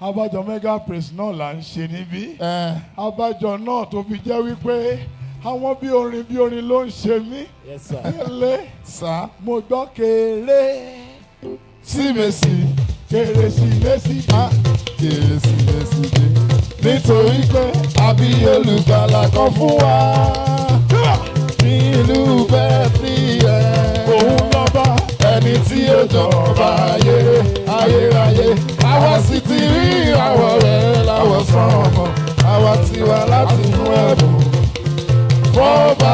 Abájọ mega praise náà là ń ṣe níbí. Abájọ náà tó fi jẹ́ wípé àwọn bí orin ló ń ṣe mí. Yes, sir. Dele, Sir. mo gbọ́ kérésìmesì, kérésìmesì dé. Kérésìmesì dé. Nítorí pé àbí olùgbàlà kan fún wa. Nílùú Bẹ́tílẹ́hẹ́mù. Òun lọ́ba Ẹni tí ó jọba ayérayé. Àwa sì ti rí ìràwọ̀ rẹ̀ láwọ̀ sánmọ̀. Àwa ti wá láti mú ẹ̀bùn. Fọ́ọ̀bà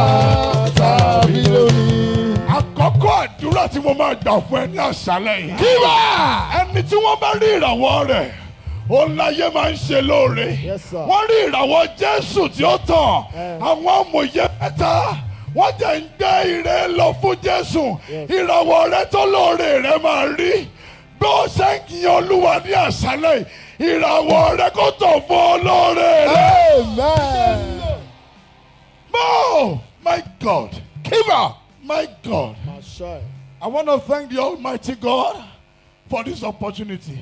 tàbí lónìí. àkọ́kọ́ àdúrà tí mo máa gbà fún ẹ ní àṣálẹ́ yìí. Kíwà! Ẹni tí wọ́n bá rí ìràwọ̀ rẹ̀, òun láyé máa ń ṣe lóore. Yes, sir. Wọ́n rí ìràwọ̀ Jésù tí ó tàn. Àwọn amòye mẹ́ta wọ́n jẹ́ ń gbé ire lọ fún Jésù. Ìràwọ̀ rẹ̀ tó lóore rẹ̀ máa rí. Bí ó ṣe ń yin Olúwa ní àṣálẹ́ yìí, ìràwọ̀ rẹ̀ kó tàn fún olóore rẹ̀. Amen. Oh, my God. Kíwà! My God. I want to thank the Almighty God for this opportunity.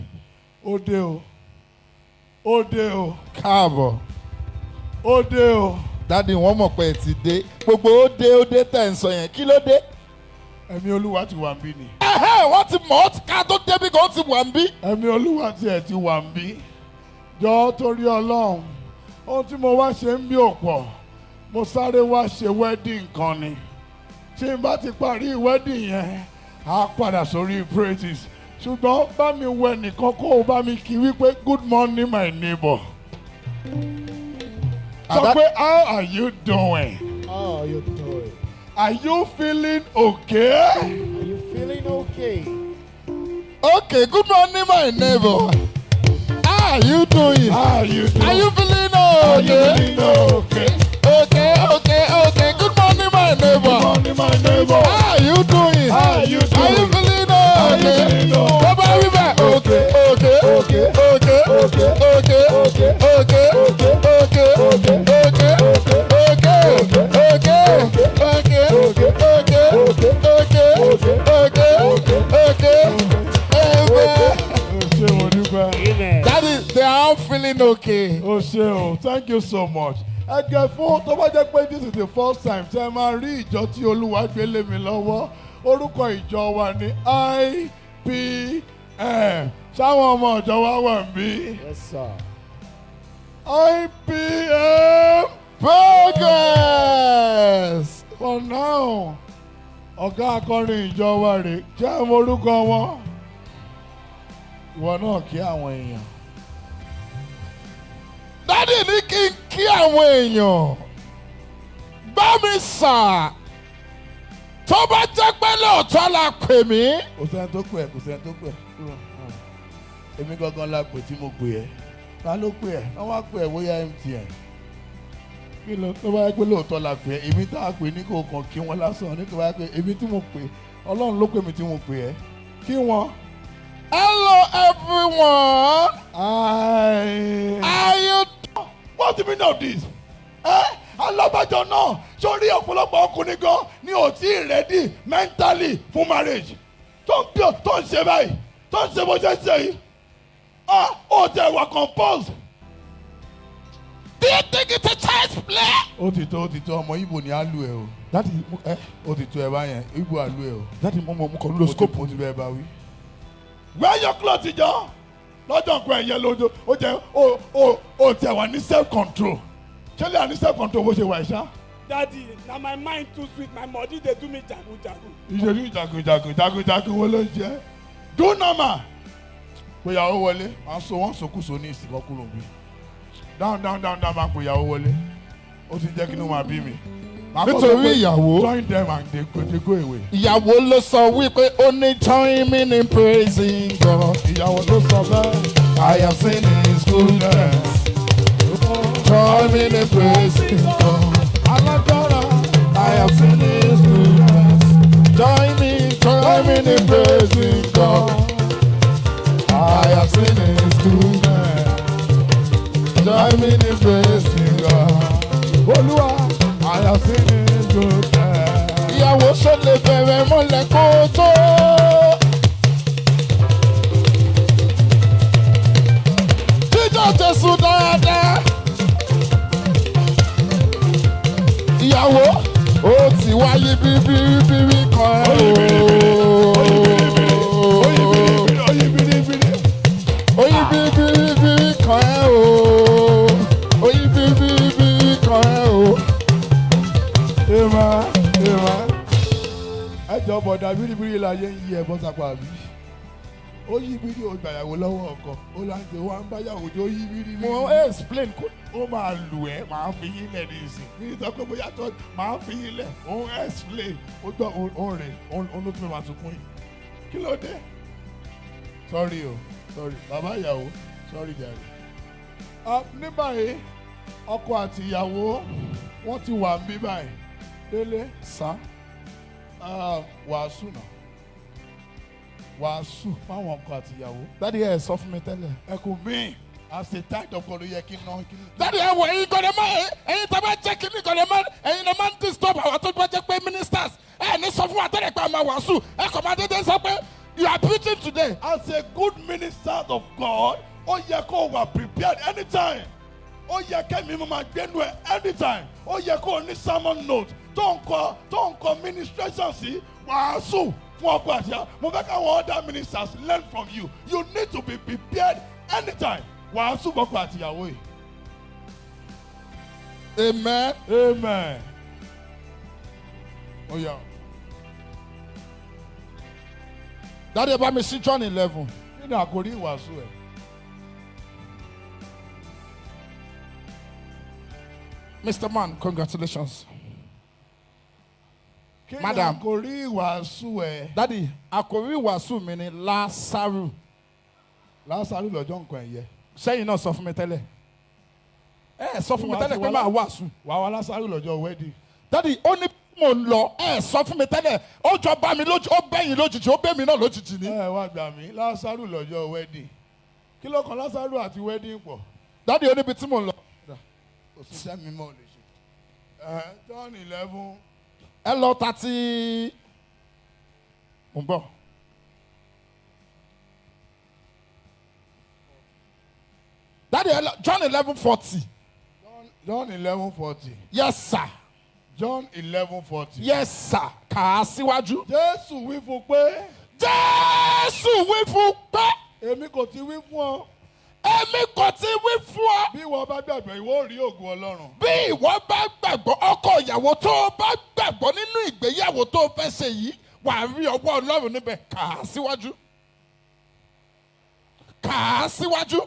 Ode o. Ode o. Káàbọ̀. Ode o. Dádì wọ́n mọ̀ pé ẹ ti dé. Gbogbo ó dé tẹ̀ ń sọ yẹn. Kí ló dé? Ẹ̀mí Olúwa ti wà ń bí ni. Wọ́n ti mọ̀ ọ́ ká tó débi kan ti wà ń bí. Ẹ̀mí Olúwa ti wà ń bí. Jọ̀ọ́ torí Ọlọ́run. Ohun tí mo wá ṣe ń bí ọ̀pọ̀. Mo sáré wá ṣe wedding kan ni. Tí n bá ti parí wedding yẹn, á padà sórí praises. Ṣùgbọ́n bá mi wẹ nìkan kó o bá mi kí wípé good morning my neighbor. Sọ pé how are you doing? How are you doing? Are you feeling okay? Are you feeling okay? Okay, good morning my neighbor. How are you doing? How are you doing? Are you feeling Are you okay? feeling okay? Okay. Good morning my Good neighbor. morning my neighbor. How are you doing? How are you Are you doing? feeling Are you okay? feeling okay? Bàbá wíwẹ̀. Okay. Amen. That is, they are all feeling okay. O ṣé o, thank you so much. Ẹgẹ fún tó bá jẹ́ pé this is the first time tí ẹ máa rí ìjọ tí Olúwa gbé lé mi lọ́wọ́. Orúkọ ìjọ wa ni IPM. Ṣáwọn ọmọ ìjọ wa wà níbí? Yes, sir. IPM. Progress. For now, ọ̀gá akọrin ìjọ wa rè kí àwọn orúkọ wọn. Ìwọ náà kí àwọn èèyàn. Dádì ní kí n kí àwọn èèyàn. Bá mi sà. Tó bá jẹ́ pé lóòótọ́ la pè mí. Kò sẹ́ni tó pè ẹ́, kò sẹ́ni tó pè ẹ́. Kúrò. Èmi gangan la pè tí mo pè ẹ́. Ta ló pè ẹ́? Wọ́n wá pè ẹ́ bóyá MTN. Kí ló tó bá yẹ pé lóòótọ́ la pè ẹ́? Èmi tá a pè ní kò kàn kí wọ́n lásán ní kò bá yẹ pé èmi tí mo pè Ọlọ́run ló pè mí tí mo pè ẹ́. Kí wọ́n. Hello everyone. Are you? What's the meaning of this? Alábàjọ náà sórí ọ̀pọ̀lọpọ̀ ọkùnrin gan ni ò tí ì ready mentally fún marriage. Tó ń ṣe báyìí, tó ń ṣe bó ṣe ń ṣe yìí. Ó tẹ̀ wá compose. Do you think it's a child's play? Ó ti tó ọmọ Igbo ni á lù ẹ́ o. Dádì Ó ti tó ẹ báyẹn, Igbo á lù ẹ́ o. Dádì mo kàn ń lo scope. Mo ti bẹ́ẹ̀ bá wí. Wear your cloth jọ. Lọ́jọ́ nǹkan ẹ̀yẹ lójó, ó jẹ́ ó tẹ̀ wá ní self control. Ṣé lè ní self control bó ṣe wà ìṣá? Daddy, now my mind too sweet. My body they do me jagu jagu. Ìṣèlú jagunjagun wo ló ń jẹ́? Do normal. Pèyàwó wọlé, à ń so wọ́n sòkúso ní ìsìnkọ́ kúrò bí. Down máa ń pèyàwó wọlé. Ó ti jẹ́ kí inú máa bí mi. Nítorí ìyàwó. Join them and they go away. Ìyàwó ló sọ wípé ó ní join me in praising God. Ìyàwó ló sọ bẹ́ẹ̀. I have seen his goodness. Join me in praising God. Alágbára. I have seen his goodness. Join me in praising God. I have seen his goodness. Join me in praising God. Olúwa. I have seen his goodness. Ìyàwó ṣe lè bẹ̀rẹ̀ mọ́lẹ̀ kó tó. Jésù dáadáa. Ìyàwó ó ti wáyé bíbí kan ẹ̀ oyin bíbí kan ẹ̀ oyin bíbí kan ẹ̀ Ema. Ẹjọ́ bọ̀dà bíríbírí láyé ń yí ẹ bọ́sàpá àbí. Ó yí bírí o gbàyàwó lọ́wọ́ ọkọ. Ó láǹjẹ wá ń báyàwó tó yí bírí. mo explain kó. Ó máa lù ẹ́, máa fi yín lẹ̀ ní ìsìn. Bí ìtọ́kọ̀ bóyá tó máa fi yín lẹ̀. Ó explain. Ó gbọ́ òun rẹ̀, òun ló tún máa sunkún yìí. Kí ló dé? Sorry o, sorry. Bàbá ìyàwó, sorry jàre. Ní báyìí, ọkọ àti ìyàwó wọ́n ti wà ń bí báyìí. Délé. Sá. Wàásù náà. Wàásù fáwọn ọkọ àti ìyàwó. Dádì ẹ sọ fún mi tẹ́lẹ̀. Ẹ kò mí. As a tithe of God ló yẹ kí n ná. Dádì ẹ wọ ẹ̀yin kọ́ni mọ́ ẹ̀yin tó bá jẹ́ kíní kọ́ni mọ́ ẹ̀yin ló máa ń disturb àwọn tó bá jẹ́ pé ministers ẹ̀ ní sọ fún wa tẹ́lẹ̀ pé a máa wàásù ẹ̀ kọ́ máa dédé sọ pé you are preaching today. As a good minister of God, ó yẹ kó wà prepared anytime. Ó yẹ kẹ́mi mo máa gbẹ́nu ẹ̀ anytime. Ó yẹ kó o ní sermon note tó ń kọ ministration sí wàásù fún ọkọ àti ìyàwó. Mo fẹ́ káwọn other ministers learn from you. You need to be prepared anytime. Wàásù fún ọkọ àti ìyàwó yìí. Amen. Amen. Ó yá. Dádì ẹ bá mi sí John 11. Kí ni àkórí ìwàásù ẹ̀? Mr. Man, congratulations. Kí ni Madam. àkórí ìwàásù ẹ̀? Dádì àkòrí ìwàásù mi ni Lásárù. Lásárù lọ́jọ́ nǹkan ẹ̀yẹ. Sẹ́yìn náà sọ fún mi tẹ́lẹ̀. Ẹ sọ fún mi tẹ́lẹ̀ pé máa wàásù. Wà wá Lásárù lọ́jọ́ wedding. Dádì ó ní mò ń lọ ẹ sọ fún mi tẹ́lẹ̀ ó jọ bá mi lójú ó bẹ́yìn lójijì ó bẹ́ mi náà lójijì ni. Ẹ wá gbà mí Lásárù lọ́jọ́ wedding. Kí ló kan Lásárù àti wedding pọ̀? Dádì ó níbi tí mò ń lọ. Òṣìṣẹ́ mi mọ̀ lè ṣe. John 11. Ẹ lọ 30. Mo ń bọ̀. Dádì ẹ lọ John 11:40. John 11:40. Yes sir. John 11:40. Yes sir. Kà á síwájú. Jésù wí fún pé. Jésù wí fún pé. Èmi kò ti wí fún ọ. Èmi kò ti wí fún ọ. Bí ìwọ bá gbàgbọ́ ìwọ ò rí ògo Ọlọ́run. Bí ìwọ bá gbàgbọ́ ọkọ ìyàwó tó o bá gbàgbọ́ nínú ìgbéyàwó tó o fẹ́ ṣe yìí wà á rí ọwọ́ Ọlọ́run níbẹ̀. Kà á síwájú. Kà á síwájú.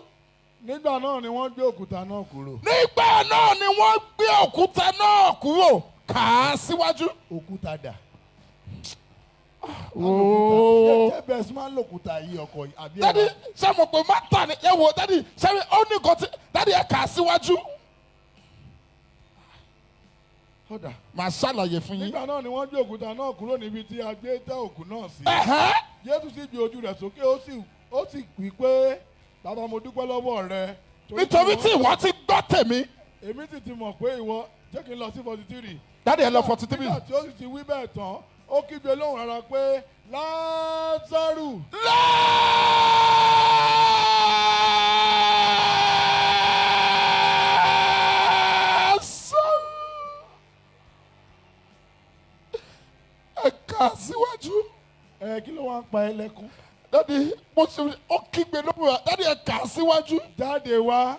Nígbà náà ni wọ́n gbé òkúta náà kúrò. Nígbà náà ni wọ́n gbé òkúta náà kúrò. Kà á síwájú. Òkúta dà. Ooo. Ṣé bẹ́ẹ̀ sì máa ń lòkúta yìí ọkọ yìí? Àbí Dádì ṣé mo pè má tà ní ẹ wo dádì ṣé ó ní nǹkan tí dádì ẹ kà á síwájú. Ọ̀dà. Màá ṣàlàyé fún yín. Nígbà náà ni wọ́n gbé òkúta náà kúrò níbi tí a gbé tẹ́ òkú náà sí. Jésù sì gbé ojú rẹ̀ sókè ó sì wí pé bàbá mo dúpẹ́ lọ́wọ́ rẹ. Nítorí tí ìwọ ti gbọ́ tèmi. Èmi sì ti mọ̀ pé ìwọ jẹ́ kí n lọ sí 43. Dádì ẹ lọ 43. Nígbà tí ó sì ti wí bẹ́ẹ̀ tán ó kígbe lóhùn rárá pé Lásárù. Ẹ kà síwájú. Kí ló wá ń pa ẹ́ lẹ́kún? Dádì mo ṣe ó kígbe lóhùn rárá dádì ẹ kà síwájú. Jáde wá.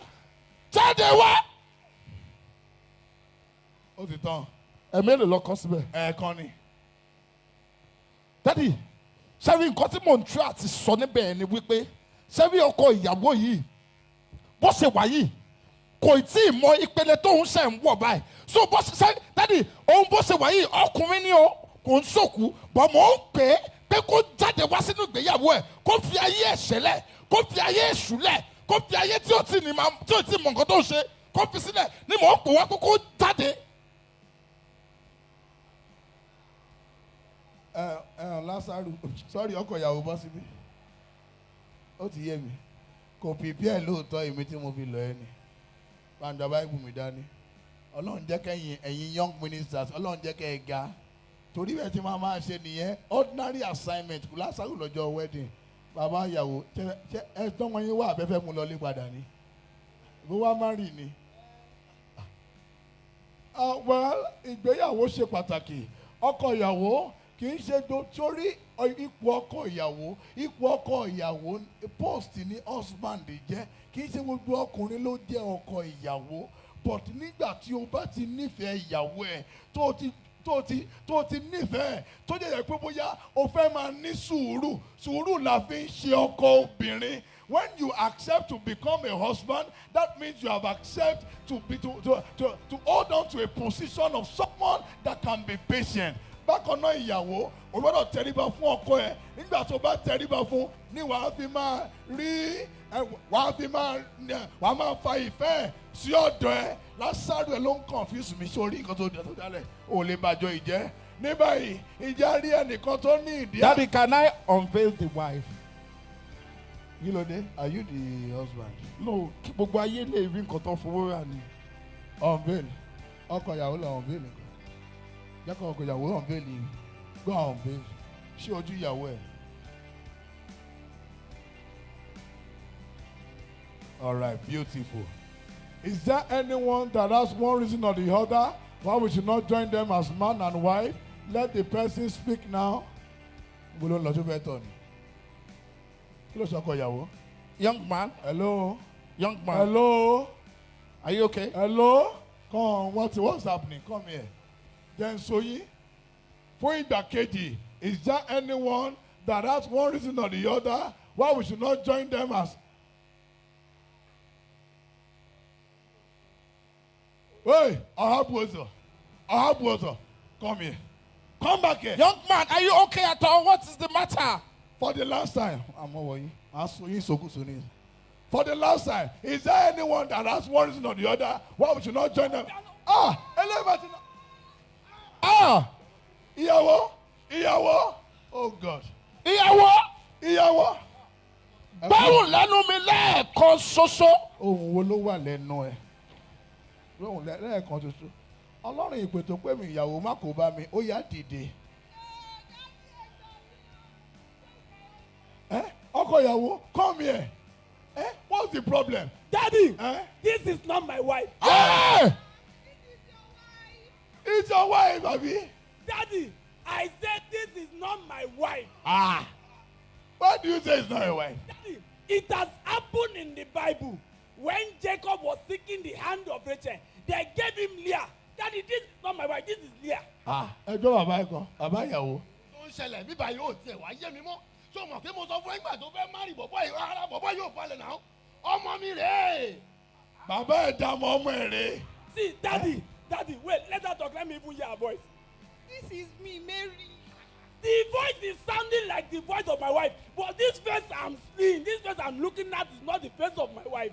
Jáde wá. Ó ti tán. Ẹ̀mí èlò lọ kọ́ síbẹ̀. Ẹ̀ẹ̀kan ni. Dádì ṣebí nǹkan tí mò ń tú àti sọ níbẹ̀ ni wípé ṣebí ọkọ ìyàwó yìí bó ṣe wà yìí kò tí ì mọ ìpele tó ń ṣe ń wọ̀ báyìí so bó ṣe ṣe dádì òun bó ṣe wà yìí ọkùnrin ni o kò ń ṣòkú bọ̀ mò ń pè é pé kó jáde wá sínú ìgbéyàwó ẹ̀ kó fi ayé ẹ̀ ṣẹlẹ̀ kó fi ayé ẹ̀ ṣúlẹ̀ kó fi ayé tí ò tí ì mọ nǹkan tó ń ṣe kó fi sílẹ̀ ni mò ń pè wá kó jáde. Lásárù sọ́ọ̀rì ọkọ ìyàwó bọ́ síbí ó ti yé mi kò pìpì ẹ̀ lóòótọ́ èmi tí mo fi lọ ẹ ni pàǹdà báìbù mi dání Ọlọ́run jẹ́ kẹ́yìn ẹ̀yin young ministers Ọlọ́run jẹ́ kẹ́ ẹ ga torí bẹ́ẹ̀ tí máa ṣe nìyẹn ordinary assignment kù Lásárù lọ́jọ́ wedding bàbá ìyàwó ṣe ẹ tán wọn yín wá abẹ́fẹ́ mu lọlé padà ni Bó wá marry ni. Well, ìgbéyàwó ṣe pàtàkì. Ọkọ ìyàwó kì í ṣe torí ipò ọkọ ìyàwó post ní husband jẹ́ kì í ṣe gbogbo ọkùnrin ló jẹ́ ọkọ ìyàwó but nígbà tí o bá ti nífẹ̀ẹ́ ìyàwó ẹ̀ tó ti nífẹ̀ẹ́ tó jẹ́ pé bóyá o fẹ́ máa ní sùúrù la fi ń ṣe ọkọ obìnrin. When you accept to become a husband, that means you have accepted to hold on to a position of someone that can be patient. Bákan náà ìyàwó o gbọ́dọ̀ tẹríba fún ọkọ ẹ nígbà tó bá tẹríba fún ni wàá fi máa rí wàá máa fa ìfẹ́ sí ọ̀dọ̀ ẹ. Lásàrò ẹ ló ń confuse mi sórí nǹkan tó dálẹ̀ ò lè bàjọ́ ìjẹ́. Ní báyìí ìjà rí ẹnìkan tó ní ìdí. Daddy, can I unveil the wife? Kí ló dé? Are you the husband? No, kí gbogbo ayé lè rí nǹkan tó fowó rà ni. Unveil. Ọkọ ìyàwó la unveil nìkan. Jẹ́kọ̀ ọkọ ìyàwó unveil ni. Go and unveil. Ṣé ojú ìyàwó ẹ̀? All right, beautiful. Is there anyone that has one reason or the other why we should not join them as man and wife? Let the person speak now. Gbolo lọ sí bẹ́ẹ̀ tọ̀ ni. Kí ló ṣọkọ ìyàwó? Young man. Hello. Young man. Hello. Are you okay? Hello. Come on, what's happening? Come here. Then Soyi, fún ìgbà kejì, is there anyone that has one reason or the other why we should not join them as? Hey, Ahabuozo, come here. Come back here. Young man, are you okay at all? What is the matter? For the last time, I'm over you. For the last time, is there anyone that has one reason or the other why we should not join them? Ìyàwó. Oh God. Ìyàwó. Báwo lẹ́nu mi lẹ́ẹ̀kan ṣoṣo? Ohun wo ló wà lẹ́nu ẹ̀? Ohun lẹ́ẹ̀kan ṣoṣo. Ọlọ́run ìpè tó pé mi ìyàwó má kó bá mi, ó yá dìde. Ọkọ ìyàwó, come here. What's the problem? Daddy, this is not my wife. It's your wife, Abi. Daddy, I said this is not my wife. Why do you say it's not your wife? Daddy, it has happened in the Bible. When Jacob was seeking the hand of Rachel, they gave him Leah. Daddy, this is not my wife, this is Leah. Ẹjọ́ bàbá ẹ̀kọ́, bàbá ìyàwó. Tó ń ṣẹlẹ̀ bíbá yóò tiẹ̀ wá yé mi mọ́. Ṣé o mọ̀ pé mo sọ fún ẹgbàá tó fẹ́ márì bọ̀bọ̀ yìí rárá bọ̀bọ̀ yóò balẹ̀ náà? Ọmọ mi rèé. Bàbá ẹ̀ dá ọmọ ẹ̀ rèé. See, Daddy, wait, let her talk, let me even hear her voice. This is me, Mary. The voice is sounding like the voice of my wife, but this face I'm seeing, this face I'm looking at is not the face of my wife.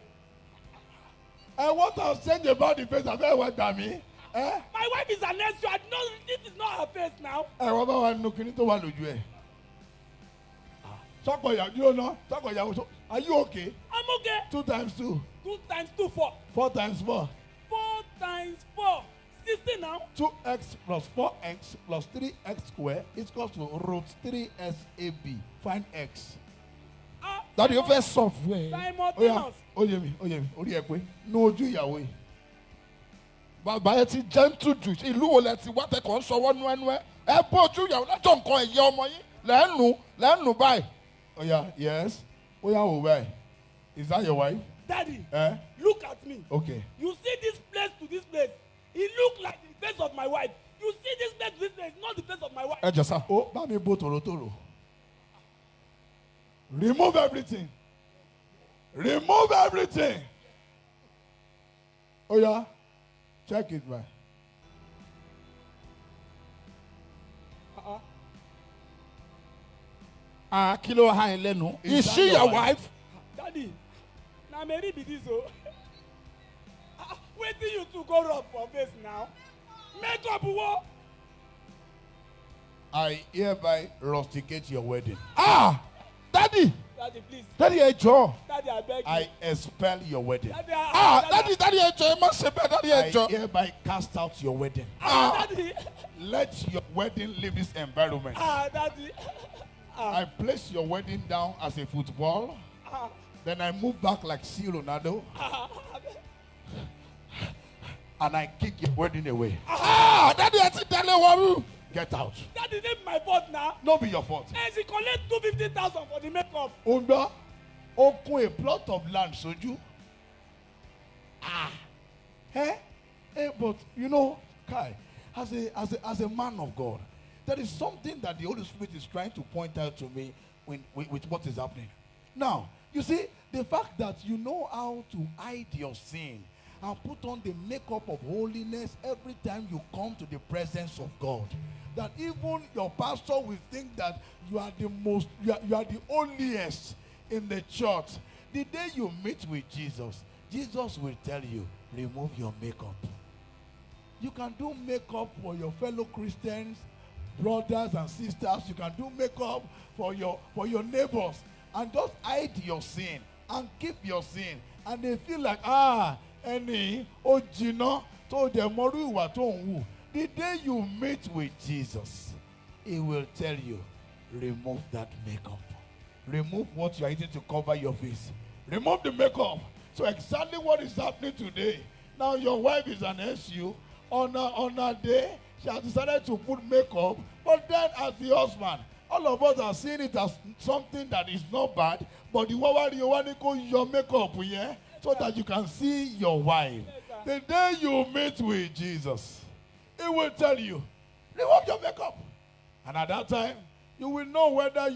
And what I'm saying about the face of everyone, Dami? My wife is an extra. No, this is not her face now. Wọ́n bá wa nu kíní tó wà lójú ẹ̀. Sọ́kọ̀ ìyàwó yóò ná. Sọ́kọ̀ ìyàwó. Are you okay? I'm okay. 2 times 2. 2 times 2, 4. 4 times 4. 4 times 4. 60 now. 2x plus 4x plus 3x squared is equal to root 3SAB. Find x. Daddy, you fẹ́ software. Simultaneous. Ó yé mi. Orí ẹ pé. Nu ojú ìyàwó yìí. Bàbá yẹn ti gentle jù. Ìlú wo lẹ ti wá tẹkọ̀ ń sọwọ́ nú ẹnu ẹ? Ẹ bójú ìyàwó lọ́jọ́ nǹkan ẹ̀yẹ ọmọ yín. Lẹ́nu báyìí. Yes. Wò báyìí. Is that your wife? Daddy, look at me. Okay. You see this place to this place. It look like the face of my wife. You see this place to this place, not the face of my wife. Ẹ jọ sá. Ó bá mi bó tòrótòró. Remove everything. Remove everything. Check it, man. Kí ló há ẹ lẹ́nu? Is that she your your wife? wife? Daddy, now Mary be this o. Wait till you two go rub for face now. Make up wo. I hereby rusticate your wedding. Daddy. Daddy, please. Daddy, ẹ jọ̀ọ́. Daddy, I beg you. I expel your wedding. Daddy, Daddy, ẹ jọ̀ọ́, ẹ má ṣe bẹ́ẹ̀, Daddy, ẹ I jọ̀ọ́. hereby cast out your wedding. Daddy. Let your wedding leave this environment. Daddy. I place your wedding down as a football. Then I move back like C. Ronaldo. and I kick your wedding away. Daddy, I think Dele worry. Get out. That is my fault now. No be your fault. And she collect 250,000 for the makeup. Unda, open a plot of land, soju. But you know, Kai, as a man of God, there is something that the Holy Spirit is trying to point out to me with what is happening. Now, you see, the fact that you know how to hide your sin and put on the makeup of holiness every time you come to the presence of God, that even your pastor will think that you are the most, you are the holiest in the church. The day you meet with Jesus, Jesus will tell you, remove your makeup. You can do makeup for your fellow Christians, brothers and sisters. You can do makeup for your neighbors, and just hide your sin and keep your sin. And they feel like, any ojino to the moru wa to wu. The day you meet with Jesus, he will tell you, remove that makeup. Remove what you are eating to cover your face. Remove the makeup. So exactly what is happening today. Now your wife is an SU. On her day, she has decided to put makeup. But then as the husband, all of us are seeing it as something that is not bad. But you want your makeup, yeah? So that you can see your wife. The day you meet with Jesus, he will tell you, remove your makeup. And at that time, you will know whether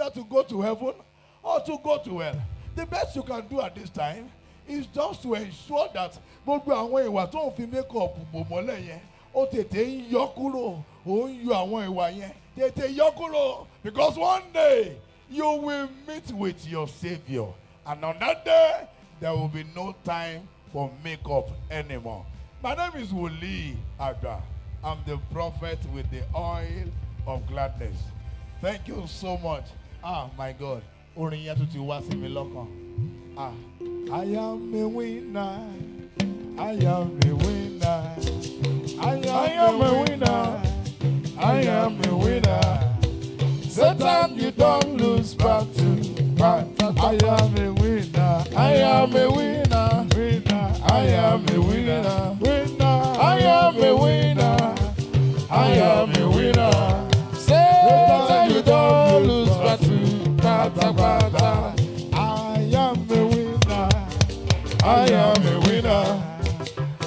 to go to heaven or to go to hell. The best you can do at this time is just to ensure that gbogbo àwọn ìwà tó ń fi makeup bò mọ́lẹ̀ yẹn ó tètè ń yọ kúrò, ó ń yọ àwọn ìwà yẹn tètè yọ kúrò, because one day you will meet with your Savior, and on that day there will be no time for makeup anymore. My name is Woli Agba. I'm the prophet with the oil of gladness. Thank you so much. My God. Orin yẹn tún ti wá sí mi lọ́kàn. I am a winner. I am a winner. I am a winner. I am a winner. Satan, you don't lose battle. I am a winner. I am a winner. I am a winner. I am a winner. I am a winner. Satan, you don't lose battle. I am a winner. I am a winner.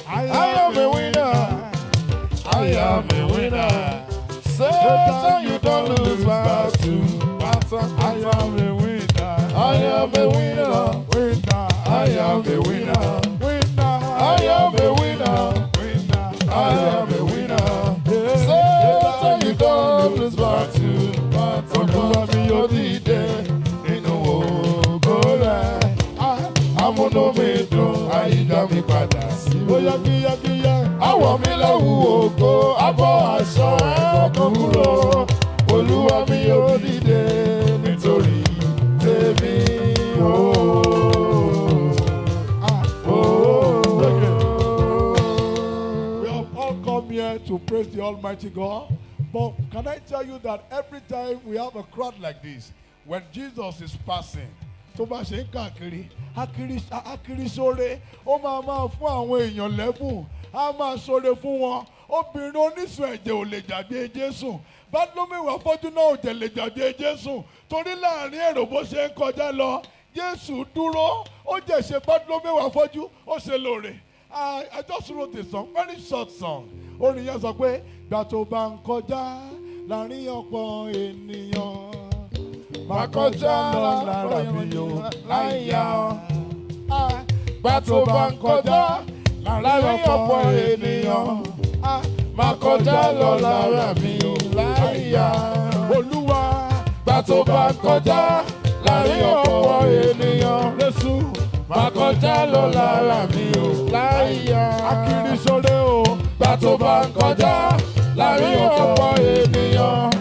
I am a winner. I am a winner. Satan, you don't lose battle. I am a winner. I am a winner. I am a winner. I am a winner. I am a winner. Satan, you don't lose battle. Olúwa mi yóò dìde nínú ògo rẹ̀. Amúnú mi dùn, àyíká mi padà sí. Bóyá kíákíá. Àwọ̀ mi lẹ́wù ògo, abọ́ aṣọ ẹ̀kọ́ kúrò. Olúwa mi yóò dìde nítorí tèmi. We have all come here to praise the Almighty God. But can I tell you that every time we have a crowd like this, when Jesus is passing, tó bá ṣe ń káàkiri, akiri sóre, ó máa fún àwọn èèyàn lẹ́bùn, á máa sóre fún wọn. Obìnrin onísun ẹ̀jẹ̀ ò lè jàdé Jésù. Bátlómẹ́wà afọ́jú náà ò jẹ̀ lè jàdé Jésù. Torí láàrin èrò bó ṣe ń kọjá lọ, Jésù dúró, ó jẹ̀ ṣe Bátlómẹ́wà afọ́jú, ó ṣe lóore. I just wrote a song, very short song. Orin yẹn sọ pé, gbà tó bá ń kọjá láàrin ọ̀pọ̀ ènìyàn. Má kọjá lára mi o láyà. Gbà tó bá ń kọjá láàrin ọ̀pọ̀ ènìyàn. Má kọjá lọ lára mi o láyà. Olúwa. Gbà tó bá ń kọjá láàrin ọ̀pọ̀ ènìyàn. Jésù. Má kọjá lọ lára mi o láyà. Akiri sóre o. Gbà tó bá ń kọjá láàrin ọ̀pọ̀ ènìyàn.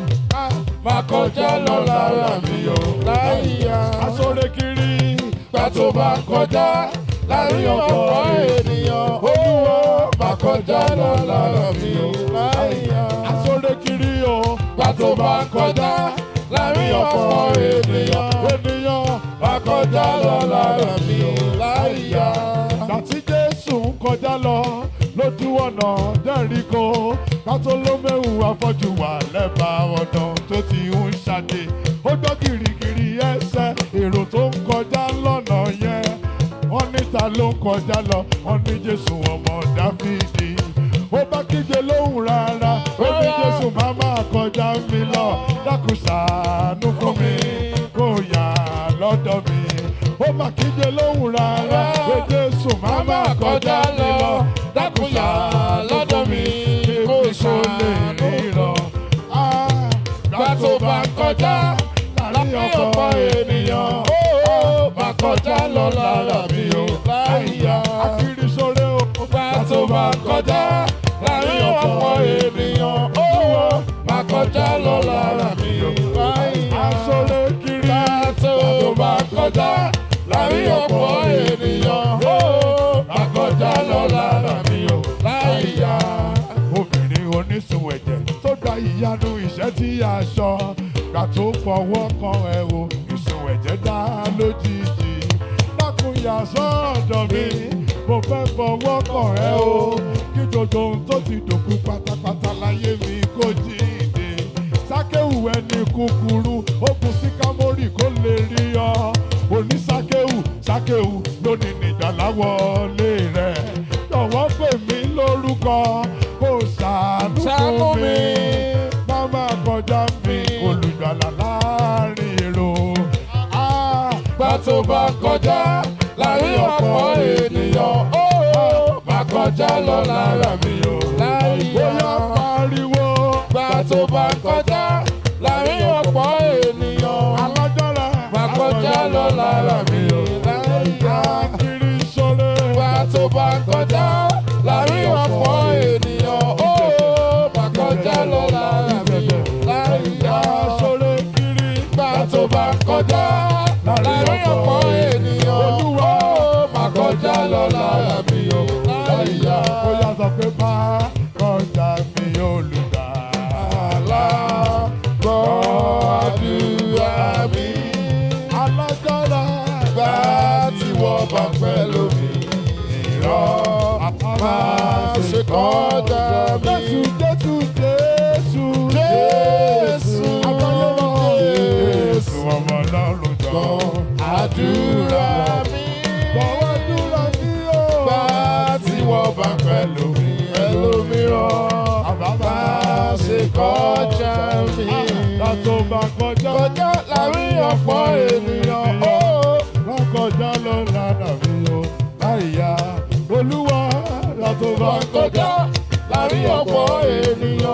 Má kọjá lọ lára mi o láyà. Asóre kiri. Gbà tó bá ń kọjá láàrin ọ̀pọ̀ ènìyàn. Olúwa. Má kọjá lọ lára mi o láyà. Asóre kiri o. Gbà tó bá ń kọjá láàrin ọ̀pọ̀ ènìyàn. Má kọjá lọ lára mi o láyà. Gbà tí Jésù ń kọjá lọ lọ́nà Jẹ́ríkò Bátólómẹ́ù afọ́jú wà lẹ́bàá ọ̀nà tó ti ń ṣàdé ó gbọ́ gìrìgìrì ẹsẹ̀ èrò tó ń kọjá lọ́nà yẹn wọ́n níta ló ń kọjá lọ wọ́n ní Jésù ọmọ Dáfídì ó bá kígbe lóhùn rárá ó ní Jésù má máa kọjá mi lọ dákun ṣàánú fún mi kó yà lọ́dọ̀ mi ó má kígbe lóhùn rárá ó Jésù má máa kọjá mi lọ dákun ṣàánú lọ́dọ̀ mi kó so lè ríran gbà tó bá kọjá láàrin ọ̀pọ̀ ènìyàn ó bá kọjá lọ lára mi ò láyà akiri sóre ó gbà tó bá kọjá láàrin ọ̀pọ̀ ènìyàn ó bá kọjá lọ lára mi ò láyà asóre kiri gbà tó bá kọjá láàrin ọ̀pọ̀ ènìyàn ó bá kọjá lọ lára mi ò láyà obìnrin onísun ẹ̀jẹ̀ tó gba ìyanu ìṣẹ́tí aṣọ gbà tó fọwọ́ kan ẹ o ìsun ẹ̀jẹ̀ dá lójijì lákùnyà sọ́ọ̀dọ̀ mi mo fẹ́ fọwọ́ kan ẹ o kí gbogbo ohun tó ti dòkú pátápátá láyé mi kó jíǹde sákéwù ẹni kúkúrú ó kù sí kámórì kó lè rí ọ òní sákéwù lónìí nìgbàlà wọlé rẹ jọ̀wọ́ pè mí lórúkọ kó ṣàánú fún mi má má kọjá mi olùgbàlà láàrin èrò gbà tó bá kọjá láàrin ọ̀pọ̀ ènìyàn ó má kọjá lọ lára mi ò bóyá pariwo gbà tó bá kọjá láàrin ọ̀pọ̀ ènìyàn alágbára má kọjá lọ lára mi ò kiri sọlẹ gbà tó bá kọjá láàrin ọ̀pọ̀ ènìyàn ó má kọjá lọ lára mi ò sọlẹ kiri gbà tó bá kọjá láàrin ọ̀pọ̀ ènìyàn ó má kọjá lọ lára mi ò láyà ó yà sọ pé má kọjá mi olùgbàlà gbọ́ àdúrà mi alágbára gbà tí wọ́n bá pẹ́ lómi ìrọ̀ má ṣe kọjá mi. Jésù ọmọ Ọlọ́run jọ àdúrà mi gbọ́wọ́dúrà mi ó gbà tí wọ́n bá pẹ́ lómi ẹlòmíràn àbábá ṣe kọjá mi látó bá kọjá láàrin ọ̀pọ̀ ènìyàn ó wọ́n kọjá lọ lára mi ó láìyá Olúwa látó bá kọjá láàrin ọ̀pọ̀ ènìyàn.